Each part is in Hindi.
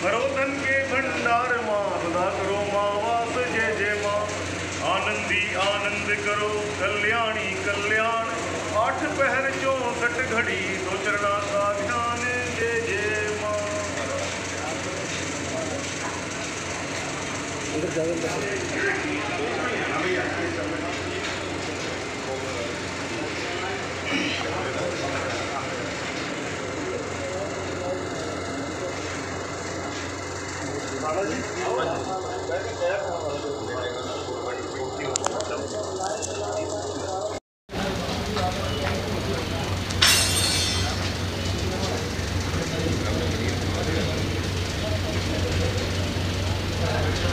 करो धन के भंडार माँ, सदा करो माँ वास जय जय माँ। आनंदी आनंद करो कल्याणी कल्याण, 8 पहर 64 घड़ी, 2 चरणा का ध्यान जय जय माँ।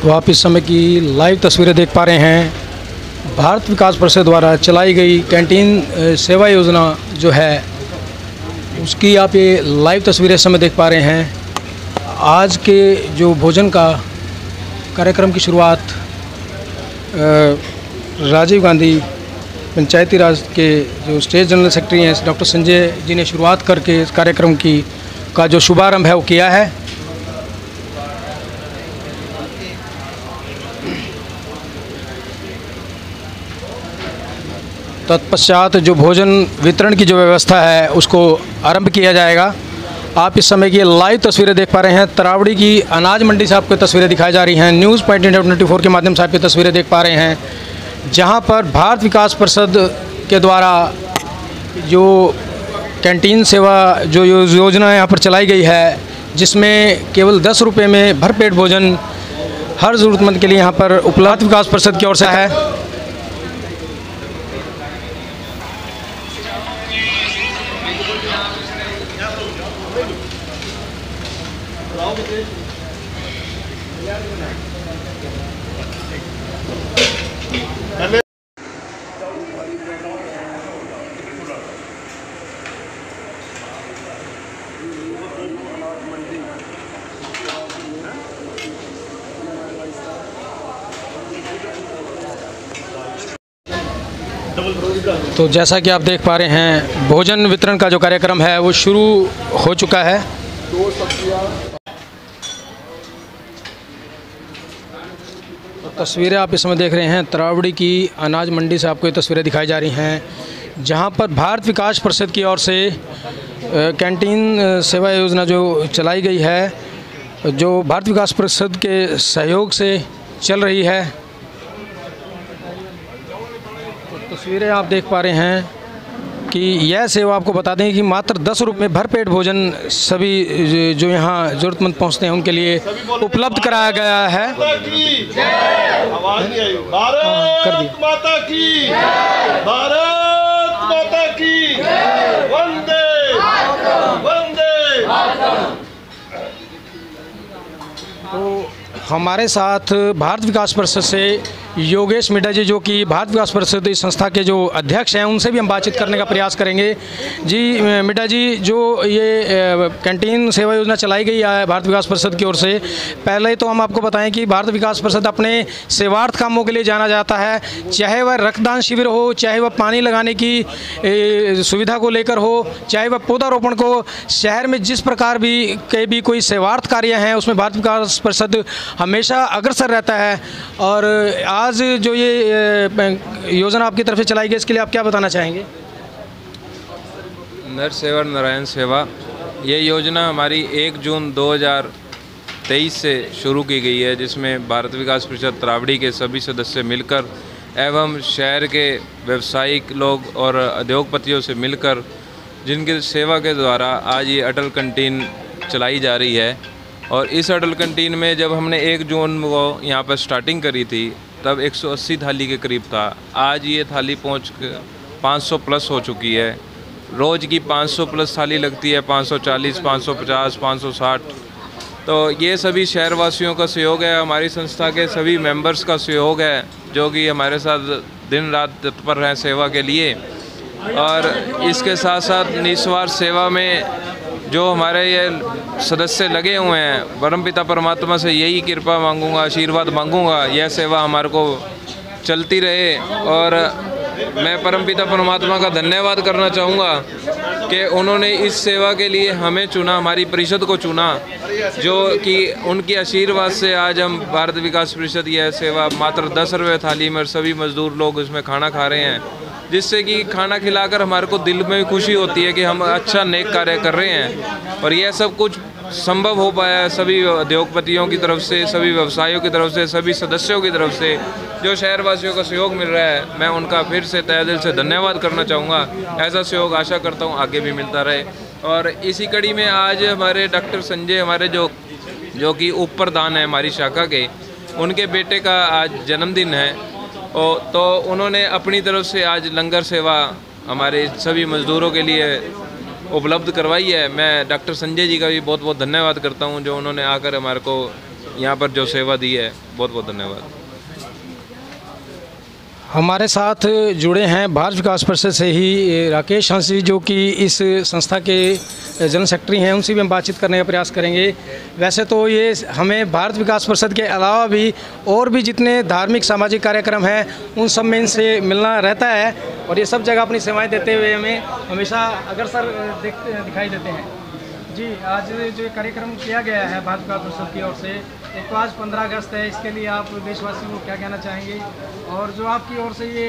तो आप इस समय की लाइव तस्वीरें देख पा रहे हैं। भारत विकास परिषद द्वारा चलाई गई कैंटीन सेवा योजना जो है उसकी आप ये लाइव तस्वीरें इस समय देख पा रहे हैं। आज के जो भोजन का कार्यक्रम की शुरुआत राजीव गांधी पंचायती राज के जो स्टेट जनरल सेक्रेटरी हैं डॉक्टर संजय जी ने शुरुआत करके इस कार्यक्रम का जो शुभारंभ है वो किया है। तत्पश्चात जो भोजन वितरण की जो व्यवस्था है उसको आरंभ किया जाएगा। आप इस समय की लाइव तस्वीरें देख पा रहे हैं। तरावड़ी की अनाज मंडी से आपको तस्वीरें दिखाई जा रही हैं। न्यूज़ पॉइंट इंडिया 24 के माध्यम से आप ये तस्वीरें देख पा रहे हैं, जहां पर भारत विकास परिषद के द्वारा जो कैंटीन सेवा जो योजना यहाँ पर चलाई गई है, जिसमें केवल 10 रुपये में भरपेट भोजन हर ज़रूरतमंद के लिए यहाँ पर उपलब्ध विकास परिषद की ओर से है। तो जैसा कि आप देख पा रहे हैं, भोजन वितरण का जो कार्यक्रम है वो शुरू हो चुका है। तो तस्वीरें आप इस समय देख रहे हैं, तरावड़ी की अनाज मंडी से आपको ये तस्वीरें दिखाई जा रही हैं, जहां पर भारत विकास परिषद की ओर से कैंटीन सेवा योजना जो चलाई गई है, जो भारत विकास परिषद के सहयोग से चल रही है। तस्वीरें आप देख पा रहे हैं कि यह सेवा आपको बता दें कि मात्र 10 रुपये में भरपेट भोजन सभी जो यहाँ ज़रूरतमंद पहुँचते हैं उनके लिए उपलब्ध कराया गया है। भारत माता की, भारत माता की, वंदे वंदे। तो हमारे साथ भारत विकास परिषद से योगेश मिड्डा जी, जो कि भारत विकास परिषद इस संस्था के जो अध्यक्ष हैं, उनसे भी हम बातचीत करने का प्रयास करेंगे। जी मिड्डा जी, जो ये कैंटीन सेवा योजना चलाई गई है भारत विकास परिषद की ओर से, पहले तो हम आपको बताएं कि भारत विकास परिषद अपने सेवार्थ कामों के लिए जाना जाता है, चाहे वह रक्तदान शिविर हो, चाहे वह पानी लगाने की सुविधा को लेकर हो, चाहे वह पौधारोपण को, शहर में जिस प्रकार भी कोई सेवार्थ कार्य हैं उसमें भारत विकास परिषद हमेशा अग्रसर रहता है। और आज जो ये योजना आपकी तरफ से चलाई गई, इसके लिए आप क्या बताना चाहेंगे? नर सेवा नारायण सेवा, ये योजना हमारी 1 जून 2023 से शुरू की गई है, जिसमें भारत विकास परिषद तरावड़ी के सभी सदस्य मिलकर एवं शहर के व्यावसायिक लोग और उद्योगपतियों से मिलकर, जिनकी सेवा के द्वारा आज ये अटल कैंटीन चलाई जा रही है। और इस अटल कैंटीन में जब हमने 1 जून को यहाँ पर स्टार्टिंग करी थी, तब 180 थाली के करीब था। आज ये थाली पहुँच 500 प्लस हो चुकी है। रोज़ की 500 प्लस थाली लगती है, 540, 550, 560। तो ये सभी शहरवासियों का सहयोग है, हमारी संस्था के सभी मेंबर्स का सहयोग है, जो कि हमारे साथ दिन रात तत्पर हैं सेवा के लिए। और इसके साथ साथ निस्वार्थ सेवा में जो हमारे ये सदस्य लगे हुए हैं, परमपिता परमात्मा से यही कृपा मांगूंगा, आशीर्वाद मांगूंगा, यह सेवा हमारे को चलती रहे। और मैं परमपिता परमात्मा का धन्यवाद करना चाहूँगा कि उन्होंने इस सेवा के लिए हमें चुना, हमारी परिषद को चुना, जो कि उनके आशीर्वाद से आज हम भारत विकास परिषद यह सेवा मात्र 10 रुपये थाली में और सभी मजदूर लोग उसमें खाना खा रहे हैं, जिससे कि खाना खिलाकर हमारे को दिल में खुशी होती है कि हम अच्छा नेक कार्य कर रहे हैं। और यह सब कुछ संभव हो पाया है सभी उद्योगपतियों की तरफ से, सभी व्यवसायियों की तरफ से, सभी सदस्यों की तरफ से, जो शहरवासियों का सहयोग मिल रहा है। मैं उनका फिर से तहे दिल से धन्यवाद करना चाहूँगा। ऐसा सहयोग आशा करता हूँ आगे भी मिलता रहे। और इसी कड़ी में आज हमारे डॉक्टर संजय, हमारे जो कि उप प्रधान है हमारी शाखा के, उनके बेटे का आज जन्मदिन है, तो उन्होंने अपनी तरफ से आज लंगर सेवा हमारे सभी मज़दूरों के लिए उपलब्ध करवाई है। मैं डॉक्टर संजय जी का भी बहुत बहुत धन्यवाद करता हूं, जो उन्होंने आकर हमारे को यहाँ पर जो सेवा दी है। बहुत बहुत धन्यवाद। हमारे साथ जुड़े हैं भारत विकास परिषद से ही राकेश हंस जी, जो कि इस संस्था के जनरल सेक्रेटरी हैं। उनसे भी हम बातचीत करने का प्रयास करेंगे। वैसे तो ये हमें भारत विकास परिषद के अलावा भी और भी जितने धार्मिक सामाजिक कार्यक्रम हैं उन सब में इनसे मिलना रहता है, और ये सब जगह अपनी सेवाएं देते हुए हमें हमेशा अग्रसर दिखाई देते हैं। जी, आज जो कार्यक्रम किया गया है भारत विकास परिषद की ओर से, एक तो आज 15 अगस्त है, इसके लिए आप देशवासियों को क्या कहना चाहेंगे? और जो आपकी ओर से ये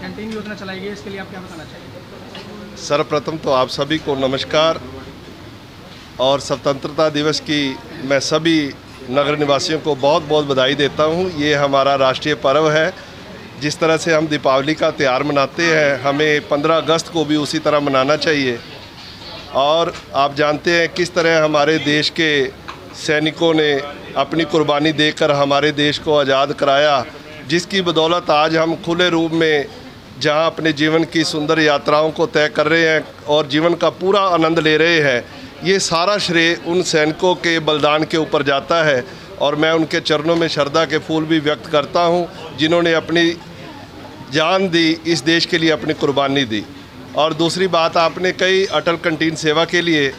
कैंटीन योजना चलाई गई, इसके लिए आप क्या बताना चाहेंगे? सर्वप्रथम तो आप सभी को नमस्कार, और स्वतंत्रता दिवस की मैं सभी नगर निवासियों को बहुत बहुत बधाई देता हूँ। ये हमारा राष्ट्रीय पर्व है। जिस तरह से हम दीपावली का त्यौहार मनाते हैं, हमें 15 अगस्त को भी उसी तरह मनाना चाहिए। और आप जानते हैं किस तरह हमारे देश के सैनिकों ने अपनी कुर्बानी देकर हमारे देश को आज़ाद कराया, जिसकी बदौलत आज हम खुले रूप में जहां अपने जीवन की सुंदर यात्राओं को तय कर रहे हैं और जीवन का पूरा आनंद ले रहे हैं। ये सारा श्रेय उन सैनिकों के बलिदान के ऊपर जाता है, और मैं उनके चरणों में श्रद्धा के फूल भी व्यक्त करता हूं, जिन्होंने अपनी जान दी, इस देश के लिए अपनी कुर्बानी दी। और दूसरी बात आपने कही अटल कैंटीन सेवा के लिए।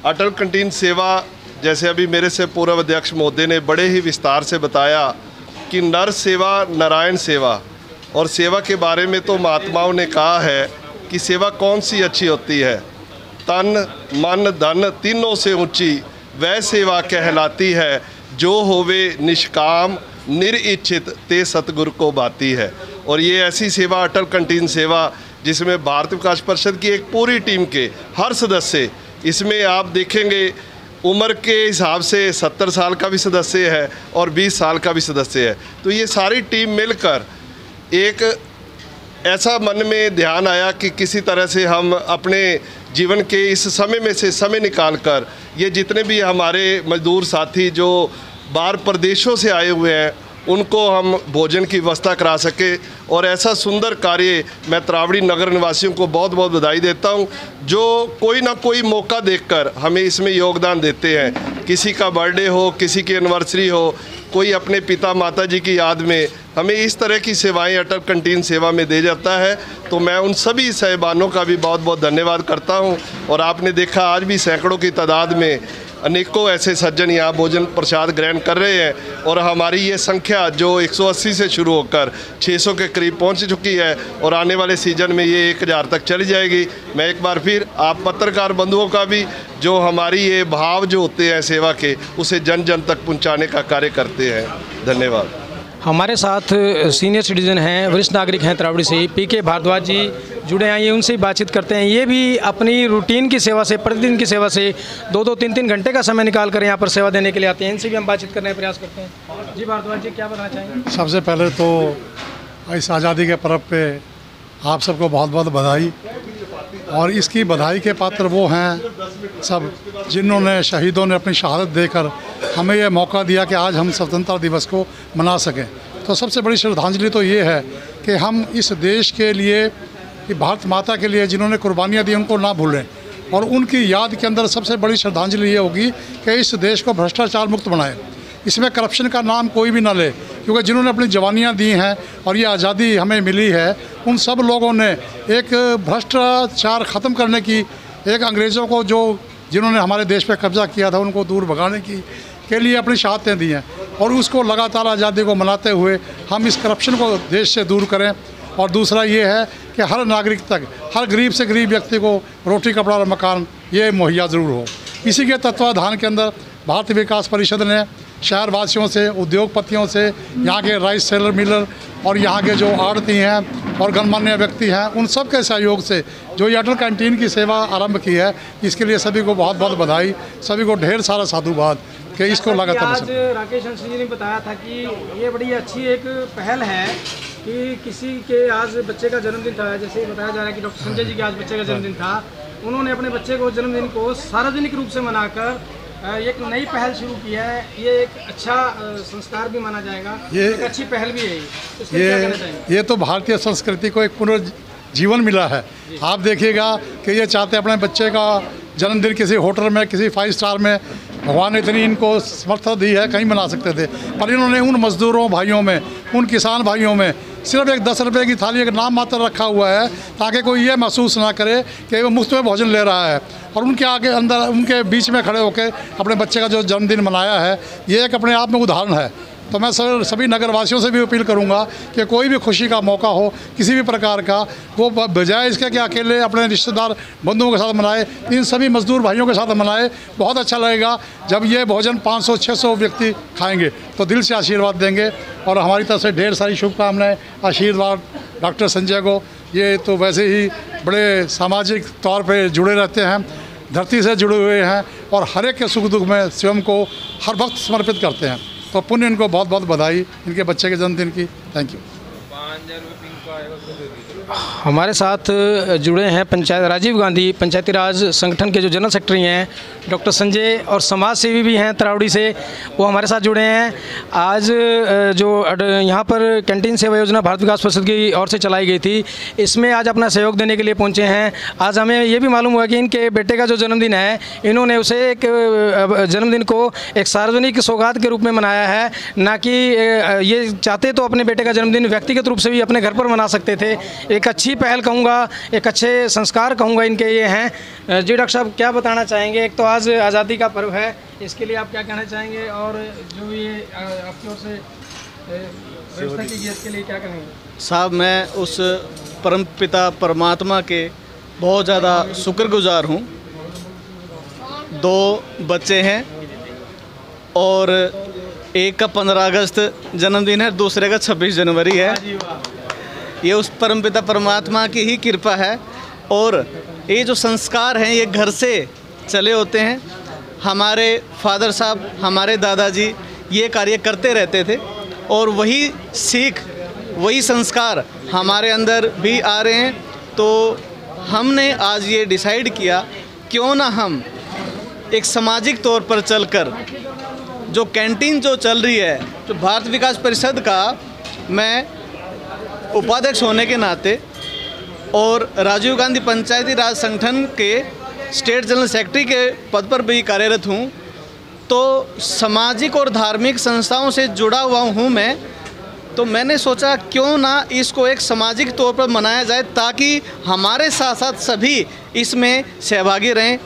अटल कैंटीन सेवा, जैसे अभी मेरे से पूर्व अध्यक्ष महोदय ने बड़े ही विस्तार से बताया कि नर सेवा नारायण सेवा, और सेवा के बारे में तो महात्माओं ने कहा है कि सेवा कौन सी अच्छी होती है, तन मन धन तीनों से ऊंची वह सेवा कहलाती है, जो होवे निष्काम निरिच्छित ते सतगुरु को भाती है। और ये ऐसी सेवा अटल कैंटीन सेवा, जिसमें भारत विकास परिषद की एक पूरी टीम के हर सदस्य, इसमें आप देखेंगे उम्र के हिसाब से 70 साल का भी सदस्य है और 20 साल का भी सदस्य है। तो ये सारी टीम मिलकर एक ऐसा मन में ध्यान आया कि किसी तरह से हम अपने जीवन के इस समय में से समय निकाल कर ये जितने भी हमारे मजदूर साथी जो बाहर प्रदेशों से आए हुए हैं, उनको हम भोजन की व्यवस्था करा सके। और ऐसा सुंदर कार्य मैं तरावड़ी नगर निवासियों को बहुत बहुत बधाई देता हूं, जो कोई ना कोई मौका देखकर हमें इसमें योगदान देते हैं। किसी का बर्थडे हो, किसी की एनिवर्सरी हो, कोई अपने पिता माता जी की याद में हमें इस तरह की सेवाएं अटल कैंटीन सेवा में दे जाता है। तो मैं उन सभी साहिबानों का भी बहुत बहुत धन्यवाद करता हूं। और आपने देखा आज भी सैकड़ों की तादाद में अनेकों ऐसे सज्जन यहाँ भोजन प्रसाद ग्रहण कर रहे हैं, और हमारी ये संख्या जो 180 से शुरू होकर 600 के करीब पहुँच चुकी है, और आने वाले सीजन में ये 1000 तक चली जाएगी। मैं एक बार फिर आप पत्रकार बंधुओं का भी, जो हमारी ये भाव जो होते हैं सेवा के, उसे जन जन तक पहुँचाने का कार्य करते हैं। धन्यवाद। हमारे साथ सीनियर सिटीज़न हैं, वरिष्ठ नागरिक हैं तरावड़ी से, पीके भारद्वाज जी जुड़े हैं। ये उनसे बातचीत करते हैं। ये भी अपनी रूटीन की सेवा से, प्रतिदिन की सेवा से 2-2, 3-3 घंटे का समय निकाल कर यहाँ पर सेवा देने के लिए आते हैं। इनसे भी हम बातचीत करने का प्रयास करते हैं। जी भारद्वाज जी, क्या बताना चाहेंगे? सबसे पहले तो इस आज़ादी के पर्व पे आप सबको बहुत बहुत बधाई। और इसकी बधाई के पात्र वो हैं सब जिन्होंने, शहीदों ने अपनी शहादत देकर हमें यह मौका दिया कि आज हम स्वतंत्रता दिवस को मना सकें। तो सबसे बड़ी श्रद्धांजलि तो ये है कि हम इस देश के लिए, भारत माता के लिए जिन्होंने कुर्बानियाँ दी, उनको ना भूलें। और उनकी याद के अंदर सबसे बड़ी श्रद्धांजलि ये होगी कि इस देश को भ्रष्टाचार मुक्त बनाएं। इसमें करप्शन का नाम कोई भी ना ले, क्योंकि जिन्होंने अपनी जवानियाँ दी हैं और ये आज़ादी हमें मिली है, उन सब लोगों ने एक भ्रष्टाचार ख़त्म करने की, एक अंग्रेज़ों को जिन्होंने हमारे देश पे कब्ज़ा किया था उनको दूर भगाने के लिए अपनी शहादतें दी हैं। और उसको लगातार आज़ादी को मनाते हुए हम इस करप्शन को देश से दूर करें। और दूसरा ये है कि हर नागरिक तक, हर गरीब से गरीब व्यक्ति को रोटी कपड़ा और मकान ये मुहैया ज़रूर हो। इसी के तत्वाधान के अंदर भारतीय विकास परिषद ने शहरवासियों से, उद्योगपतियों से, यहाँ के राइस सेलर मिलर और यहाँ के जो आड़ती हैं और गणमान्य व्यक्ति हैं, उन सब के सहयोग से जो ये अटल कैंटीन की सेवा आरंभ की है, इसके लिए सभी को बहुत बहुत बधाई, सभी को ढेर सारा साधुवाद कि इसको लगातार। आज राकेश हंस जी ने बताया था कि ये बड़ी अच्छी एक पहल है कि किसी के आज बच्चे का जन्मदिन था, जैसे बताया जा रहा है कि डॉक्टर संजय जी के आज बच्चे का जन्मदिन था, उन्होंने अपने बच्चे को जन्मदिन को सार्वजनिक रूप से मनाकर एक नई पहल शुरू की है। ये एक अच्छा संस्कार भी माना जाएगा, ये एक अच्छी पहल भी है। ये तो भारतीय संस्कृति को एक पुनर्जीवन मिला है। आप देखिएगा कि ये चाहते अपने बच्चे का जन्मदिन किसी होटल में, किसी 5 स्टार में, भगवान ने इतनी इनको समर्था दी है, कहीं मना सकते थे, पर इन्होंने उन मजदूरों भाइयों में, उन किसान भाइयों में सिर्फ एक 10 रुपये की थाली एक नाम मात्र रखा हुआ है, ताकि कोई ये महसूस ना करे कि वो मुफ्त में भोजन ले रहा है। और उनके आगे अंदर, उनके बीच में खड़े होकर अपने बच्चे का जो जन्मदिन मनाया है, ये एक अपने आप में उदाहरण है। तो मैं सभी नगरवासियों से भी अपील करूंगा कि कोई भी खुशी का मौका हो किसी भी प्रकार का, वो बजाय इसके कि अकेले अपने रिश्तेदार बंधुओं के साथ मनाए, इन सभी मजदूर भाइयों के साथ मनाए। बहुत अच्छा लगेगा जब ये भोजन 500-600 व्यक्ति खाएंगे, तो दिल से आशीर्वाद देंगे। और हमारी तरफ से ढेर सारी शुभकामनाएं, आशीर्वाद डॉक्टर संजय को। ये तो वैसे ही बड़े सामाजिक तौर पर जुड़े रहते हैं, धरती से जुड़े हुए हैं और हर एक के सुख दुख में स्वयं को हर वक्त समर्पित करते हैं। तो पुण्य इनको बहुत बहुत बधाई इनके बच्चे के जन्मदिन की। Thank you. हमारे साथ जुड़े हैं राजीव गांधी पंचायती राज संगठन के जो जनरल सेक्रेटरी हैं डॉक्टर संजय, और समाज सेवी भी हैं तरावड़ी से, वो हमारे साथ जुड़े हैं। आज जो यहाँ पर कैंटीन सेवा योजना भारत विकास परिषद की ओर से चलाई गई थी, इसमें आज अपना सहयोग देने के लिए पहुँचे हैं। आज हमें ये भी मालूम हुआ कि इनके बेटे का जो जन्मदिन है, इन्होंने उसे एक जन्मदिन को एक सार्वजनिक सौगात के रूप में मनाया है, ना कि ये चाहते तो अपने बेटे का जन्मदिन व्यक्तिगत रूप से भी अपने घर पर मना सकते थे। एक अच्छी पहल कहूँगा, एक अच्छे संस्कार कहूँगा इनके ये हैं। जी डॉक्टर साहब, क्या बताना चाहेंगे? एक तो आज आज़ादी का पर्व है, इसके लिए आप क्या कहना चाहेंगे, और जो ये आपकी ओर से व्यवस्था की गई, इसके लिए क्या कहेंगे? साहब, मैं उस परम पिता परमात्मा के बहुत ज़्यादा शुक्रगुजार हूँ। 2 बच्चे हैं और एक का 15 अगस्त जन्मदिन है, दूसरे का 26 जनवरी है। ये उस परमपिता परमात्मा की ही कृपा है। और ये जो संस्कार हैं ये घर से चले होते हैं। हमारे फादर साहब, हमारे दादाजी ये कार्य करते रहते थे और वही सीख, वही संस्कार हमारे अंदर भी आ रहे हैं। तो हमने आज ये डिसाइड किया, क्यों ना हम एक सामाजिक तौर पर चलकर जो कैंटीन जो चल रही है, जो भारत विकास परिषद का मैं उपाध्यक्ष होने के नाते और राजीव गांधी पंचायती राज संगठन के स्टेट जनरल सेक्रेटरी के पद पर भी कार्यरत हूँ, तो सामाजिक और धार्मिक संस्थाओं से जुड़ा हुआ हूँ मैं। तो मैंने सोचा क्यों ना इसको एक सामाजिक तौर पर मनाया जाए, ताकि हमारे साथ साथ सभी इसमें सहभागी रहें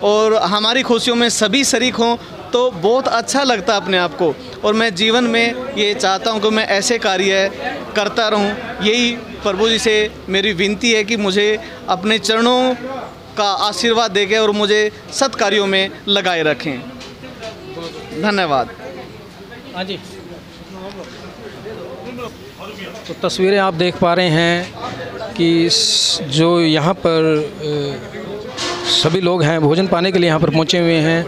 और हमारी खुशियों में सभी शरीक हों। तो बहुत अच्छा लगता अपने आप को, और मैं जीवन में ये चाहता हूँ कि मैं ऐसे कार्य करता रहूँ। यही प्रभु जी से मेरी विनती है कि मुझे अपने चरणों का आशीर्वाद देके और मुझे सत् कार्यों में लगाए रखें। धन्यवाद। हाँ जी, तो तस्वीरें आप देख पा रहे हैं कि जो यहाँ पर सभी लोग हैं भोजन पाने के लिए यहाँ पर पहुँचे हुए हैं।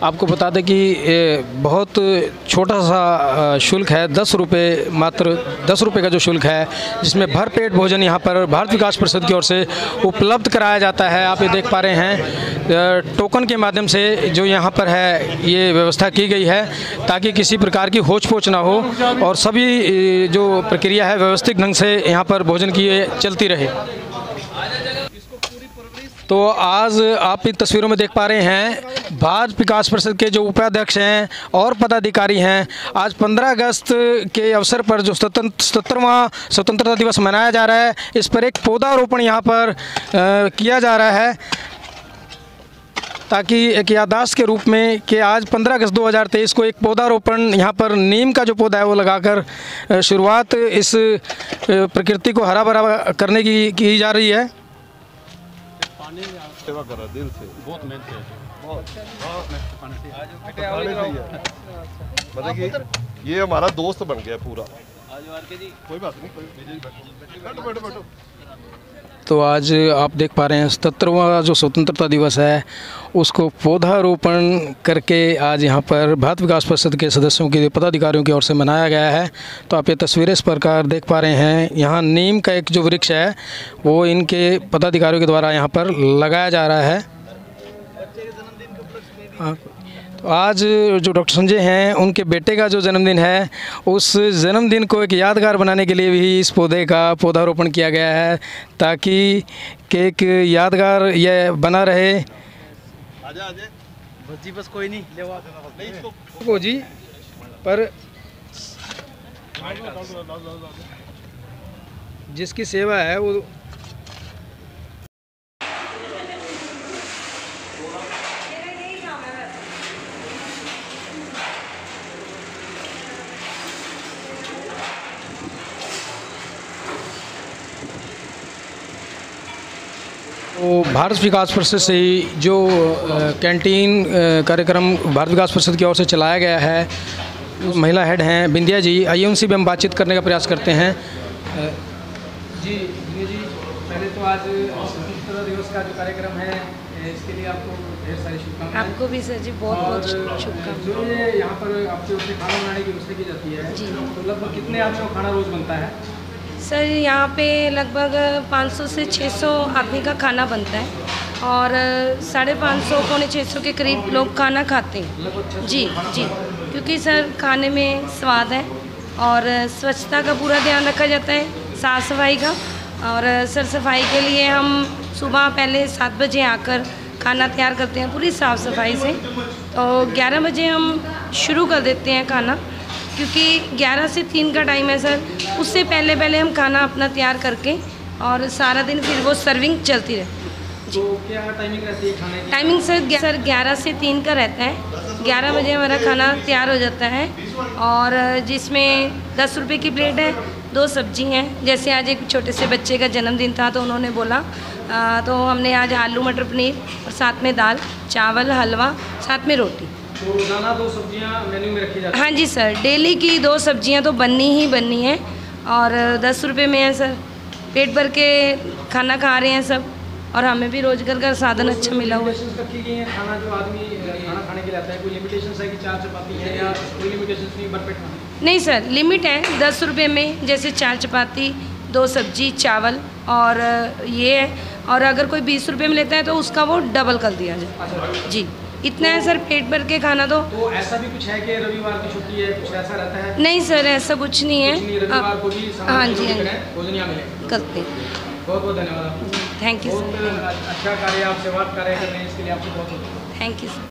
आपको बता दें कि बहुत छोटा सा शुल्क है, 10 रुपये, मात्र 10 रुपये का जो शुल्क है, जिसमें भरपेट भोजन यहाँ पर भारत विकास परिषद की ओर से उपलब्ध कराया जाता है। आप ये देख पा रहे हैं टोकन के माध्यम से जो यहाँ पर है ये व्यवस्था की गई है, ताकि किसी प्रकार की होच पोच ना हो और सभी जो प्रक्रिया है व्यवस्थित ढंग से यहाँ पर भोजन की चलती रहे। तो आज आप इन तस्वीरों में देख पा रहे हैं भारत विकास परिषद के जो उपाध्यक्ष हैं और पदाधिकारी हैं। आज 15 अगस्त के अवसर पर जो 77वां स्वतंत्रता दिवस मनाया जा रहा है, इस पर एक पौधारोपण यहाँ पर किया जा रहा है। ताकि एक याददाश्त के रूप में कि आज 15 अगस्त 2023 को एक पौधारोपण यहाँ पर नीम का जो पौधा है वो लगाकर शुरुआत इस प्रकृति को हरा भरा करने की जा रही है। सेवा कर रहा दिल से, बहुत मेहनत है, मतलब कि ये हमारा दोस्त बन गया पूरा। कोई बात नहीं, बैठो। तो आज आप देख पा रहे हैं 77वां जो स्वतंत्रता दिवस है उसको पौधारोपण करके आज यहाँ पर भारत विकास परिषद के सदस्यों के पदाधिकारियों की ओर से मनाया गया है। तो आप ये तस्वीरें इस प्रकार देख पा रहे हैं, यहाँ नीम का एक जो वृक्ष है वो इनके पदाधिकारियों के द्वारा यहाँ पर लगाया जा रहा है। तो आज जो डॉक्टर संजय हैं उनके बेटे का जो जन्मदिन है उस जन्मदिन को एक यादगार बनाने के लिए भी इस पौधे का पौधारोपण किया गया है ताकि एक यादगार यह बना रहे। जी बस कोई नहीं वो जी पर जिसकी सेवा है वो तो भारत विकास परिषद से ही जो कैंटीन कार्यक्रम भारत विकास परिषद की ओर से चलाया गया है, महिला हेड हैं बिंदिया जी, आइए उनसे भी हम बातचीत करने का प्रयास करते हैं। जी बिंदिया जी, पहले तो आज स्वतंत्रता दिवस का जो कार्यक्रम है इसके लिए आपको ढेर सारी शुभकामनाएं। आपको भी सर जी बहुत बहुत शुभकामनाएं। जो ये यहाँ पर आपके उससे खाना बनाने की व्यवस्था की जाती है जी, तो लगभग कितने आदमियों का खाना रोज़ बनता है? सर यहाँ पे लगभग 500 से 600 आदमी का खाना बनता है और 550 पौने 600 के करीब लोग खाना खाते हैं। जी जी, क्योंकि सर खाने में स्वाद है और स्वच्छता का पूरा ध्यान रखा जाता है, साफ़ सफाई का। और सर सफाई के लिए हम सुबह पहले 7 बजे आकर खाना तैयार करते हैं पूरी साफ़ सफाई से। तो 11 बजे हम शुरू कर देते हैं खाना, क्योंकि 11 से 3 का टाइम है सर। उससे पहले हम खाना अपना तैयार करके और सारा दिन फिर वो सर्विंग चलती रहती। तो क्या टाइमिंग रहती है खाने की? टाइमिंग सर 11 से 3 का रहता है। 11 बजे हमारा खाना तैयार हो जाता है और जिसमें 10 रुपये की प्लेट है, 2 सब्जी हैं। जैसे आज एक छोटे से बच्चे का जन्मदिन था तो उन्होंने बोला तो हमने आज आलू मटर पनीर और साथ में दाल चावल हलवा साथ में रोटी। तो रोज़ाना 2 सब्जियां मेन्यू में रखी जाती हैं? हाँ जी सर, डेली की 2 सब्जियां तो बननी ही बननी है और 10 रुपये में है सर। पेट भर के खाना खा रहे हैं सब और हमें भी रोजगार का साधन अच्छा मिला हुआ है। रखी गई है खाना जो आदमी खाना खाने के लिए आता है, कोई लिमिटेशन है कि 4 चपाती है या कोई लिमिटेशन नहीं, भरपेट खाना? नहीं सर, लिमिट है 10 रुपये में, जैसे 4 चपाती 2 सब्जी चावल और ये है। और अगर कोई 20 रुपये में लेता है तो उसका वो डबल कर दिया जाए। जी इतना है सर, पेट भर के खाना दो। तो ऐसा भी कुछ है कि रविवार की छुट्टी है, कुछ ऐसा रहता है? नहीं सर, ऐसा कुछ नहीं है। रविवार को भी हाँ जी भोजन यहाँ मिलेगा। करते। बहुत बहुत धन्यवाद आपको। Thank you sir. बहुत अच्छा कार्य आप सेवा कार्य कर रहे हैं, इसके लिए आपको बहुत बहुत थैंक यू सर।